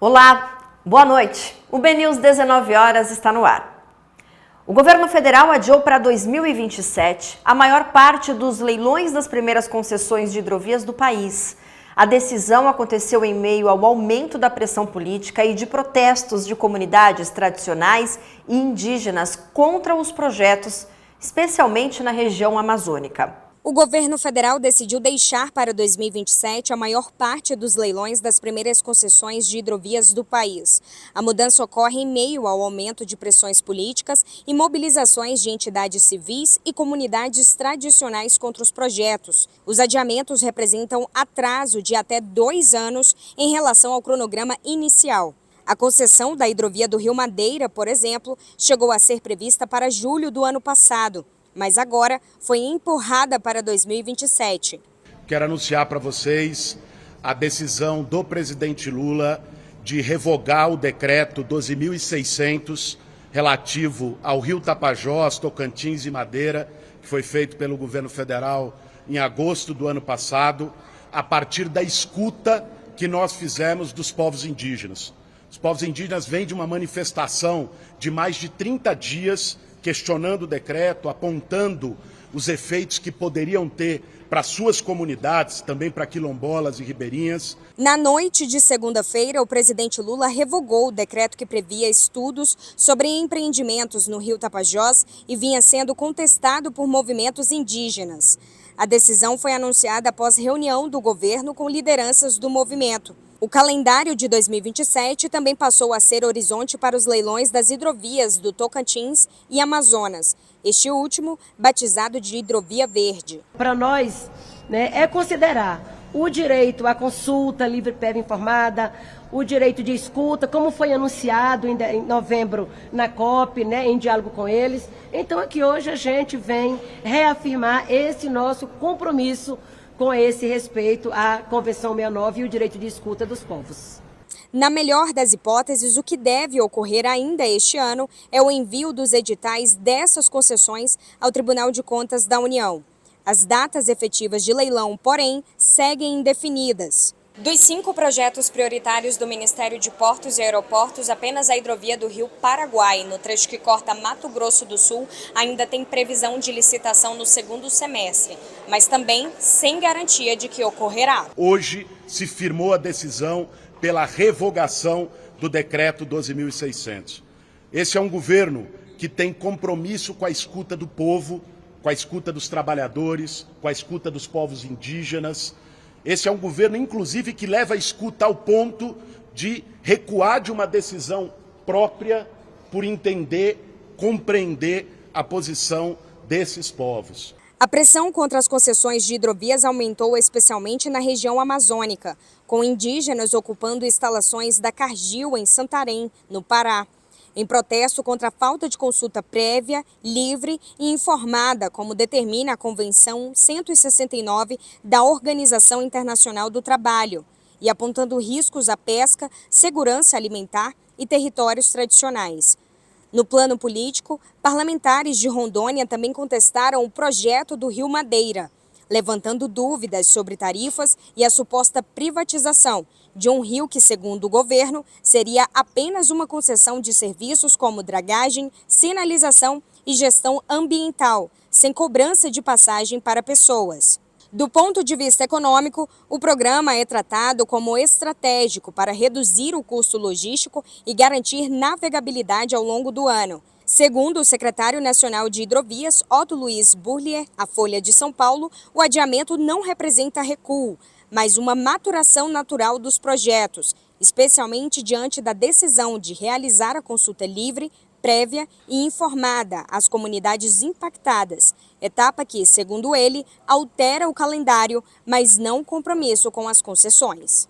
Olá, boa noite. O BNews 19 horas está no ar. O governo federal adiou para 2027 a maior parte dos leilões das primeiras concessões de hidrovias do país. A decisão aconteceu em meio ao aumento da pressão política e de protestos de comunidades tradicionais e indígenas contra os projetos, especialmente na região amazônica. O governo federal decidiu deixar para 2027 a maior parte dos leilões das primeiras concessões de hidrovias do país. A mudança ocorre em meio ao aumento de pressões políticas e mobilizações de entidades civis e comunidades tradicionais contra os projetos. Os adiamentos representam atraso de até 2 anos em relação ao cronograma inicial. A concessão da hidrovia do Rio Madeira, por exemplo, chegou a ser prevista para julho do ano passado, mas agora foi empurrada para 2027. Quero anunciar para vocês a decisão do presidente Lula de revogar o decreto 12.600 relativo ao Rio Tapajós, Tocantins e Madeira, que foi feito pelo governo federal em agosto do ano passado, a partir da escuta que nós fizemos dos povos indígenas. Os povos indígenas vêm de uma manifestação de mais de 30 dias questionando o decreto, apontando os efeitos que poderiam ter para suas comunidades, também para quilombolas e ribeirinhas. Na noite de segunda-feira, o presidente Lula revogou o decreto que previa estudos sobre empreendimentos no Rio Tapajós e vinha sendo contestado por movimentos indígenas. A decisão foi anunciada após reunião do governo com lideranças do movimento. O calendário de 2027 também passou a ser horizonte para os leilões das hidrovias do Tocantins e Amazonas, este último batizado de Hidrovia Verde. Para nós, é considerar o direito à consulta livre, prévia informada, o direito de escuta, como foi anunciado em novembro na COP, em diálogo com eles. Então aqui hoje a gente vem reafirmar esse nosso compromisso com esse respeito à Convenção 69 e o direito de escuta dos povos. Na melhor das hipóteses, o que deve ocorrer ainda este ano é o envio dos editais dessas concessões ao Tribunal de Contas da União. As datas efetivas de leilão, porém, seguem indefinidas. Dos 5 projetos prioritários do Ministério de Portos e Aeroportos, apenas a hidrovia do Rio Paraguai, no trecho que corta Mato Grosso do Sul, ainda tem previsão de licitação no segundo semestre, mas também sem garantia de que ocorrerá. Hoje se firmou a decisão pela revogação do decreto 12.600. Esse é um governo que tem compromisso com a escuta do povo, com a escuta dos trabalhadores, com a escuta dos povos indígenas. Esse é um governo, inclusive, que leva a escuta ao ponto de recuar de uma decisão própria por entender, compreender a posição desses povos. A pressão contra as concessões de hidrovias aumentou especialmente na região amazônica, com indígenas ocupando instalações da Cargill em Santarém, no Pará, em protesto contra a falta de consulta prévia, livre e informada, como determina a Convenção 169 da Organização Internacional do Trabalho, e apontando riscos à pesca, segurança alimentar e territórios tradicionais. No plano político, parlamentares de Rondônia também contestaram o projeto do Rio Madeira, levantando dúvidas sobre tarifas e a suposta privatização de um rio que, segundo o governo, seria apenas uma concessão de serviços como dragagem, sinalização e gestão ambiental, sem cobrança de passagem para pessoas. Do ponto de vista econômico, o programa é tratado como estratégico para reduzir o custo logístico e garantir navegabilidade ao longo do ano. Segundo o secretário nacional de hidrovias, Otto Luiz Burlier, à Folha de São Paulo, o adiamento não representa recuo, mas uma maturação natural dos projetos, especialmente diante da decisão de realizar a consulta livre, prévia e informada às comunidades impactadas, etapa que, segundo ele, altera o calendário, mas não o compromisso com as concessões.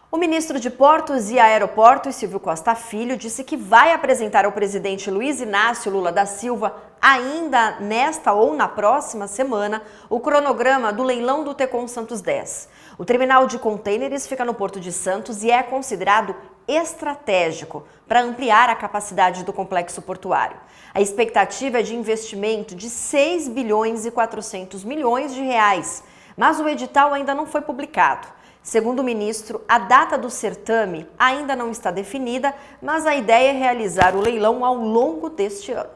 O ministro de Portos e Aeroportos, Silvio Costa Filho, disse que vai apresentar ao presidente Luiz Inácio Lula da Silva, ainda nesta ou na próxima semana, o cronograma do leilão do Tecon Santos 10. O terminal de contêineres fica no Porto de Santos e é considerado estratégico para ampliar a capacidade do complexo portuário. A expectativa é de investimento de 6 bilhões e 400 milhões de reais, mas o edital ainda não foi publicado. Segundo o ministro, a data do certame ainda não está definida, mas a ideia é realizar o leilão ao longo deste ano.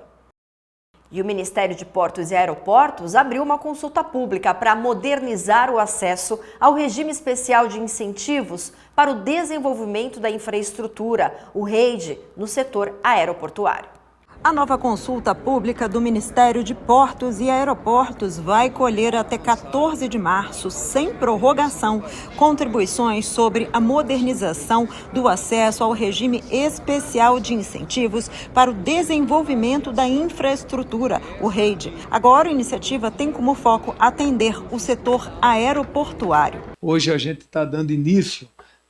E o Ministério de Portos e Aeroportos abriu uma consulta pública para modernizar o acesso ao regime especial de incentivos para o desenvolvimento da infraestrutura, o REID, no setor aeroportuário. A nova consulta pública do Ministério de Portos e Aeroportos vai colher até 14 de março, sem prorrogação, contribuições sobre a modernização do acesso ao regime especial de incentivos para o desenvolvimento da infraestrutura, o REID. Agora, a iniciativa tem como foco atender o setor aeroportuário. Hoje a gente está dando início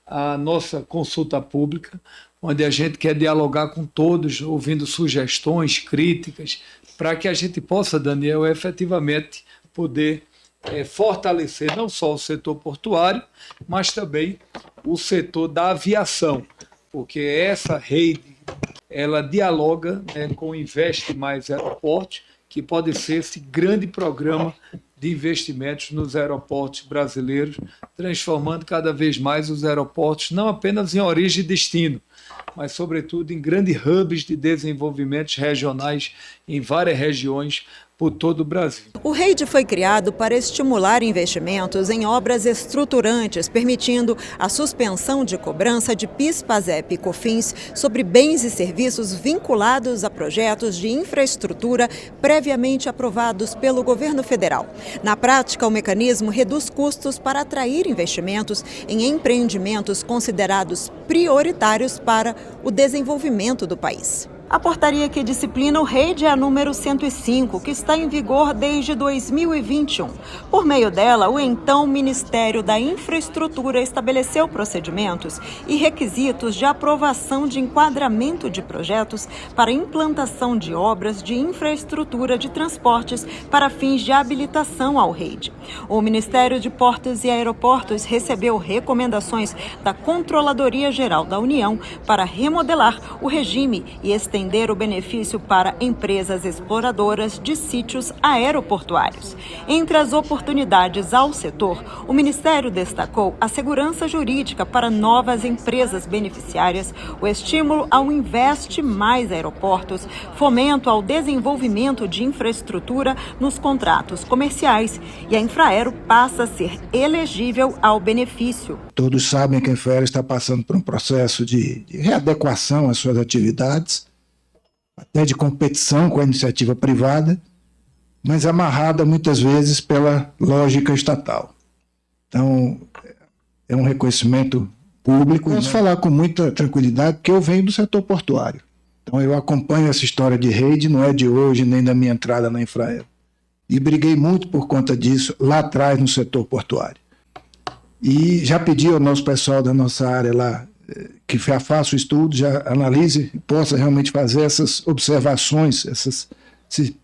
à nossa consulta pública, onde a gente quer dialogar com todos, ouvindo sugestões, críticas, para que a gente possa, Daniel, efetivamente poder fortalecer não só o setor portuário, mas também o setor da aviação, porque essa rede, ela dialoga, né, com o Investe Mais Aeroportos, que pode ser esse grande programa de investimentos nos aeroportos brasileiros, transformando cada vez mais os aeroportos não apenas em origem e destino, mas, sobretudo, em grandes hubs de desenvolvimentos regionais em várias regiões por todo o Brasil. O REID foi criado para estimular investimentos em obras estruturantes, permitindo a suspensão de cobrança de PIS, PASEP e COFINS sobre bens e serviços vinculados a projetos de infraestrutura previamente aprovados pelo governo federal. Na prática, o mecanismo reduz custos para atrair investimentos em empreendimentos considerados prioritários para o desenvolvimento do país. A portaria que disciplina o REID é a número 105, que está em vigor desde 2021. Por meio dela, o então Ministério da Infraestrutura estabeleceu procedimentos e requisitos de aprovação de enquadramento de projetos para implantação de obras de infraestrutura de transportes para fins de habilitação ao REID. O Ministério de Portos e Aeroportos recebeu recomendações da Controladoria Geral da União para remodelar o regime e estender o benefício para empresas exploradoras de sítios aeroportuários. Entre as oportunidades ao setor, o Ministério destacou a segurança jurídica para novas empresas beneficiárias, o estímulo ao Investe Mais Aeroportos, fomento ao desenvolvimento de infraestrutura nos contratos comerciais e a Infraero passa a ser elegível ao benefício. Todos sabem que a Infraero está passando por um processo de readequação às suas atividades, até de competição com a iniciativa privada, mas amarrada muitas vezes pela lógica estatal. Então, é um reconhecimento público. Posso falar com muita tranquilidade, porque eu venho do setor portuário. Então, eu acompanho essa história de REID, não é de hoje, nem da minha entrada na Infraero. E briguei muito por conta disso lá atrás no setor portuário. E já pedi ao nosso pessoal da nossa área lá, que já faça o estudo, já analise e possa realmente fazer essas observações, se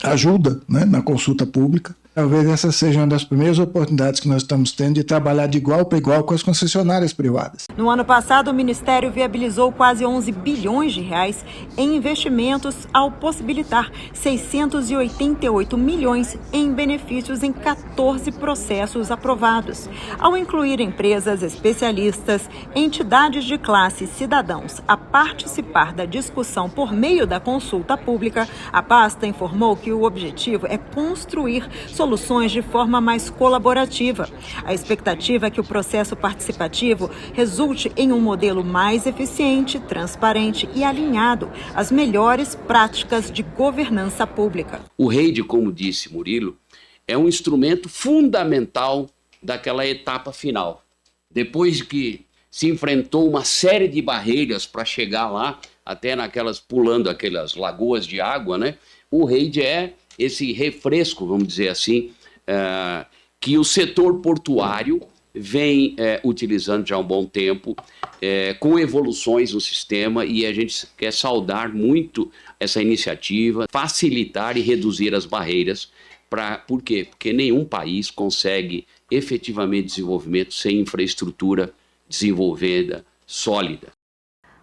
ajuda, né, na consulta pública. Talvez essa seja uma das primeiras oportunidades que nós estamos tendo de trabalhar de igual para igual com as concessionárias privadas. No ano passado, o Ministério viabilizou quase 11 bilhões de reais em investimentos ao possibilitar 688 milhões em benefícios em 14 processos aprovados. Ao incluir empresas especialistas, entidades de classe e cidadãos a participar da discussão por meio da consulta pública, a pasta informou que o objetivo é construir soluções de forma mais colaborativa. A expectativa é que o processo participativo resulte em um modelo mais eficiente, transparente e alinhado às melhores práticas de governança pública. O REID, como disse Murilo, é um instrumento fundamental daquela etapa final. Depois que se enfrentou uma série de barreiras para chegar lá, até pulando aquelas lagoas de água, né? O REID é esse refresco, vamos dizer assim, que o setor portuário vem utilizando já há um bom tempo, com evoluções no sistema, e a gente quer saudar muito essa iniciativa, facilitar e reduzir as barreiras. Por quê? Porque nenhum país consegue efetivamente desenvolvimento sem infraestrutura desenvolvida, sólida.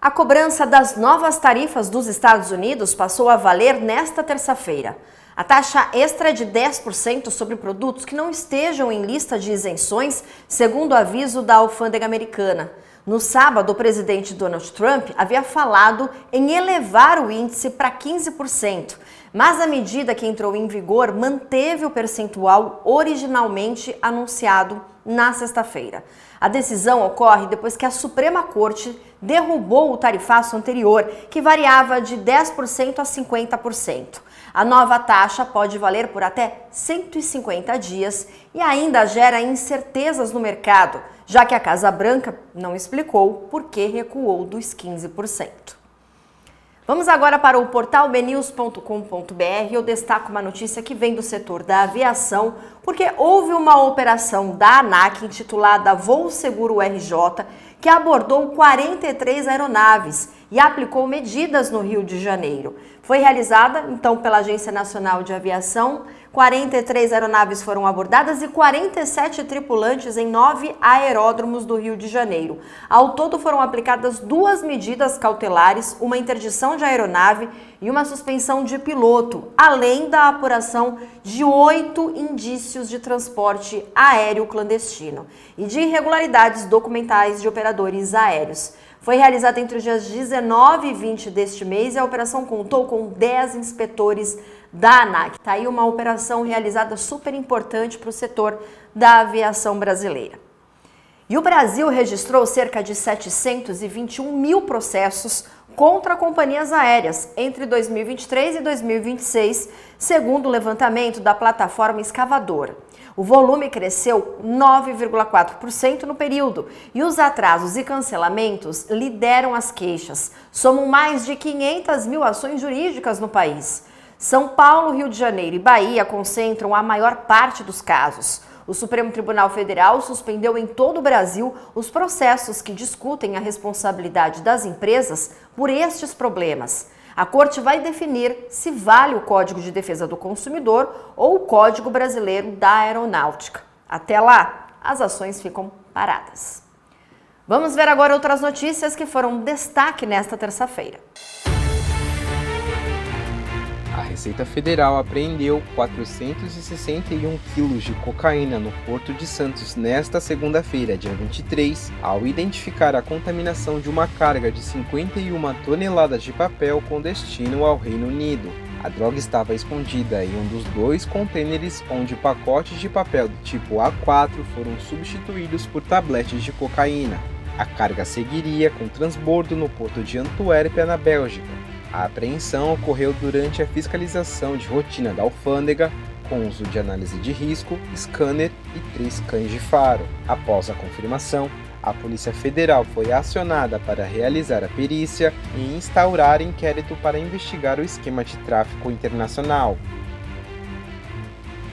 A cobrança das novas tarifas dos Estados Unidos passou a valer nesta terça-feira. A taxa extra é de 10% sobre produtos que não estejam em lista de isenções, segundo aviso da alfândega americana. No sábado, o presidente Donald Trump havia falado em elevar o índice para 15%, mas a medida que entrou em vigor manteve o percentual originalmente anunciado na sexta-feira. A decisão ocorre depois que a Suprema Corte derrubou o tarifaço anterior, que variava de 10% a 50%. A nova taxa pode valer por até 150 dias e ainda gera incertezas no mercado, já que a Casa Branca não explicou por que recuou dos 15%. Vamos agora para o portal bnews.com.br. Eu destaco uma notícia que vem do setor da aviação, porque houve uma operação da ANAC intitulada Voo Seguro RJ, que abordou 43 aeronaves e aplicou medidas no Rio de Janeiro. Foi realizada, então, pela Agência Nacional de Aviação. 43 aeronaves foram abordadas e 47 tripulantes em 9 aeródromos do Rio de Janeiro. Ao todo foram aplicadas 2 medidas cautelares, uma interdição de aeronave e uma suspensão de piloto, além da apuração de 8 indícios de transporte aéreo clandestino e de irregularidades documentais de operadores aéreos. Foi realizada entre os dias 19 e 20 deste mês e a operação contou com 10 inspetores da ANAC. Está aí uma operação realizada super importante para o setor da aviação brasileira. E o Brasil registrou cerca de 721 mil processos contra companhias aéreas entre 2023 e 2026, segundo o levantamento da plataforma Escavadora. O volume cresceu 9,4% no período e os atrasos e cancelamentos lideram as queixas. Somam mais de 500 mil ações jurídicas no país. São Paulo, Rio de Janeiro e Bahia concentram a maior parte dos casos. O Supremo Tribunal Federal suspendeu em todo o Brasil os processos que discutem a responsabilidade das empresas por estes problemas. A Corte vai definir se vale o Código de Defesa do Consumidor ou o Código Brasileiro da Aeronáutica. Até lá, as ações ficam paradas. Vamos ver agora outras notícias que foram destaque nesta terça-feira. A Receita Federal apreendeu 461 quilos de cocaína no Porto de Santos nesta segunda-feira, dia 23, ao identificar a contaminação de uma carga de 51 toneladas de papel com destino ao Reino Unido. A droga estava escondida em um dos 2 contêineres onde pacotes de papel do tipo A4 foram substituídos por tabletes de cocaína. A carga seguiria com transbordo no porto de Antuérpia, na Bélgica. A apreensão ocorreu durante a fiscalização de rotina da alfândega, com uso de análise de risco, scanner e 3 cães de faro. Após a confirmação, a Polícia Federal foi acionada para realizar a perícia e instaurar inquérito para investigar o esquema de tráfico internacional.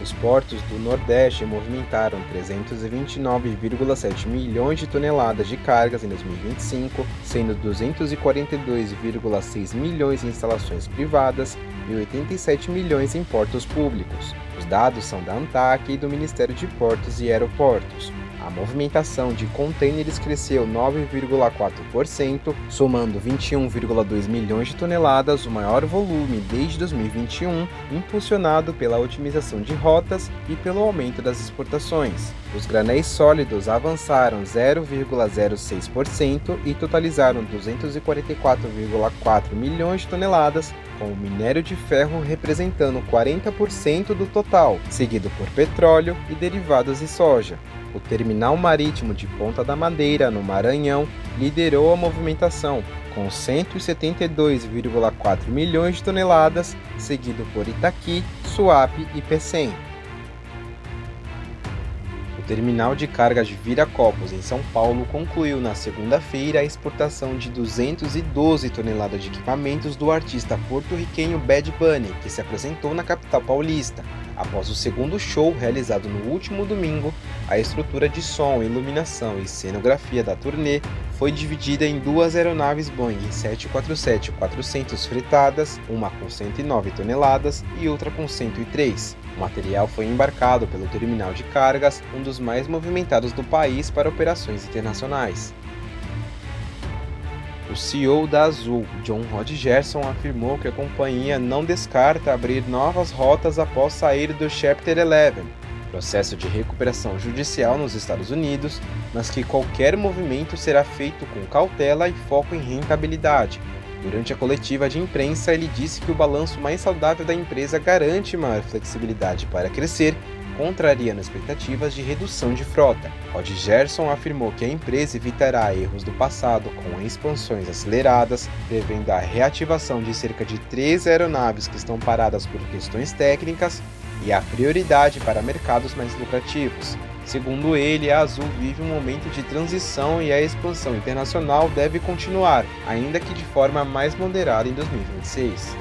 Os portos do Nordeste movimentaram 329,7 milhões de toneladas de cargas em 2025, sendo 242,6 milhões em instalações privadas e 87 milhões em portos públicos. Os dados são da ANTAC e do Ministério de Portos e Aeroportos. A movimentação de contêineres cresceu 9,4%, somando 21,2 milhões de toneladas, o maior volume desde 2021, impulsionado pela otimização de rotas e pelo aumento das exportações. Os granéis sólidos avançaram 0,06% e totalizaram 244,4 milhões de toneladas, com o minério de ferro representando 40% do total, seguido por petróleo e derivados e soja. O terminal marítimo de Ponta da Madeira, no Maranhão, liderou a movimentação, com 172,4 milhões de toneladas, seguido por Itaqui, Suape e Pecém. O terminal de carga de Viracopos, em São Paulo, concluiu na segunda-feira a exportação de 212 toneladas de equipamentos do artista porto-riquenho Bad Bunny, que se apresentou na capital paulista. Após o segundo show realizado no último domingo, a estrutura de som, iluminação e cenografia da turnê foi dividida em 2 aeronaves Boeing 747-400 fretadas, uma com 109 toneladas e outra com 103. O material foi embarcado pelo terminal de cargas, um dos mais movimentados do país para operações internacionais. O CEO da Azul, John Rodgerson, afirmou que a companhia não descarta abrir novas rotas após sair do Chapter 11, processo de recuperação judicial nos Estados Unidos, mas que qualquer movimento será feito com cautela e foco em rentabilidade. Durante a coletiva de imprensa, ele disse que o balanço mais saudável da empresa garante maior flexibilidade para crescer, contrariando expectativas de redução de frota. Rodgerson afirmou que a empresa evitará erros do passado com expansões aceleradas, prevendo a reativação de cerca de 3 aeronaves que estão paradas por questões técnicas e a prioridade para mercados mais lucrativos. Segundo ele, a Azul vive um momento de transição e a expansão internacional deve continuar, ainda que de forma mais moderada em 2026.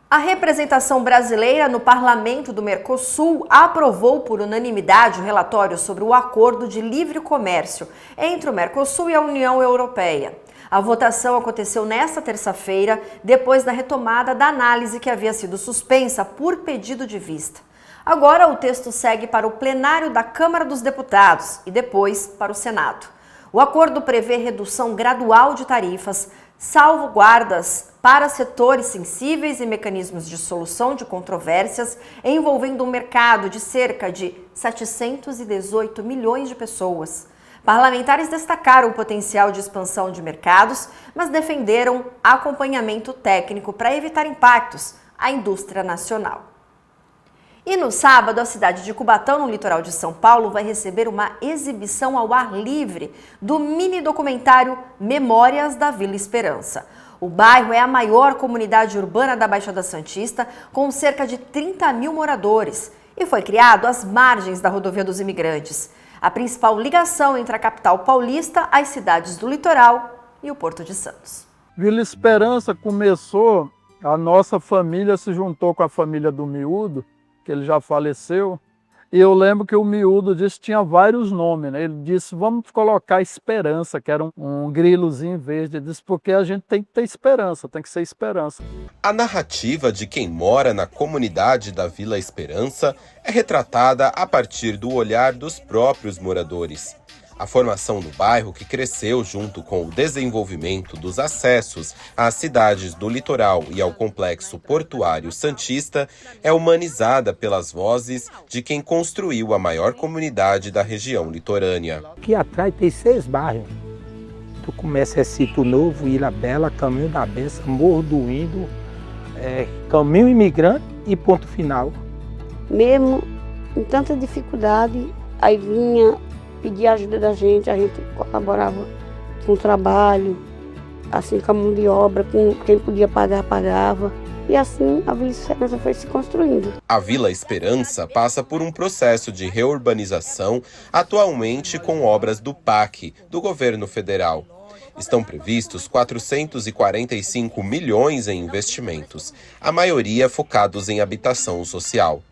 A representação brasileira no Parlamento do Mercosul aprovou por unanimidade o relatório sobre o acordo de livre comércio entre o Mercosul e a União Europeia. A votação aconteceu nesta terça-feira, depois da retomada da análise que havia sido suspensa por pedido de vista. Agora o texto segue para o plenário da Câmara dos Deputados e depois para o Senado. O acordo prevê redução gradual de tarifas, salvaguardas para setores sensíveis e mecanismos de solução de controvérsias envolvendo um mercado de cerca de 718 milhões de pessoas. Parlamentares destacaram o potencial de expansão de mercados, mas defenderam acompanhamento técnico para evitar impactos à indústria nacional. E no sábado, a cidade de Cubatão, no litoral de São Paulo, vai receber uma exibição ao ar livre do mini documentário Memórias da Vila Esperança. O bairro é a maior comunidade urbana da Baixada Santista, com cerca de 30 mil moradores, e foi criado às margens da Rodovia dos Imigrantes, a principal ligação entre a capital paulista, as cidades do litoral e o Porto de Santos. Vila Esperança começou, a nossa família se juntou com a família do Miúdo, que ele já faleceu, e eu lembro que o Miúdo disse que tinha vários nomes, né? Ele disse, vamos colocar Esperança, que era um grilozinho verde. Ele disse, porque a gente tem que ter esperança, tem que ser esperança. A narrativa de quem mora na comunidade da Vila Esperança é retratada a partir do olhar dos próprios moradores. A formação do bairro, que cresceu junto com o desenvolvimento dos acessos às cidades do litoral e ao complexo portuário santista, é humanizada pelas vozes de quem construiu a maior comunidade da região litorânea. Aqui atrás tem 6 bairros. Tu começa Sítio Novo, Ilha Bela, Caminho da Benção, Morro do Indo, Caminho Imigrante e Ponto Final. Mesmo em tanta dificuldade, aí vinha pedir ajuda da gente, a gente colaborava com o trabalho, assim com a mão de obra, com quem podia pagar, pagava. E assim a Vila Esperança foi se construindo. A Vila Esperança passa por um processo de reurbanização, atualmente com obras do PAC, do governo federal. Estão previstos 445 milhões em investimentos, a maioria focados em habitação social.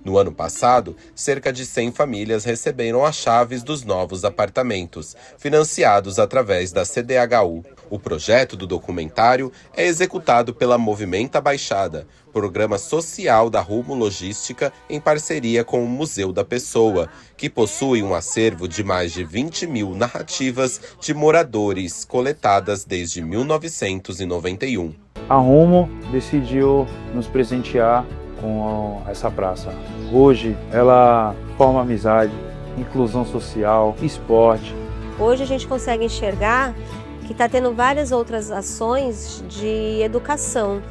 No ano passado, cerca de 100 famílias receberam as chaves dos novos apartamentos, financiados através da CDHU. O projeto do documentário é executado pela Movimenta Baixada, programa social da Rumo Logística em parceria com o Museu da Pessoa, que possui um acervo de mais de 20 mil narrativas de moradores coletadas desde 1991. A Rumo decidiu nos presentear com essa praça. Hoje ela forma amizade, inclusão social, esporte. Hoje a gente consegue enxergar que está tendo várias outras ações de educação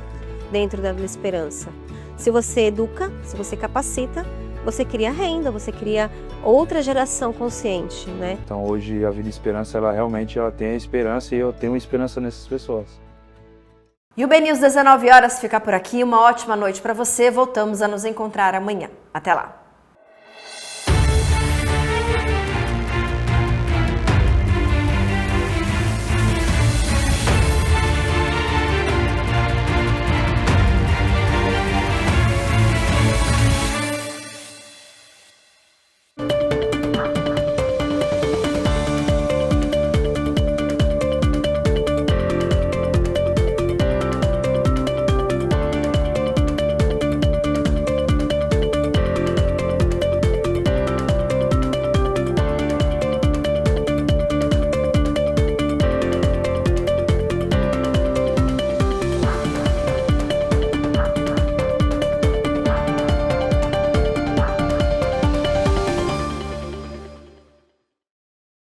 dentro da Vila Esperança. Se você educa, se você capacita, você cria renda, você cria outra geração consciente, né? Então hoje a Vila Esperança, ela realmente tem a esperança e eu tenho esperança nessas pessoas. E o BNews 19 horas fica por aqui. Uma ótima noite para você. Voltamos a nos encontrar amanhã. Até lá.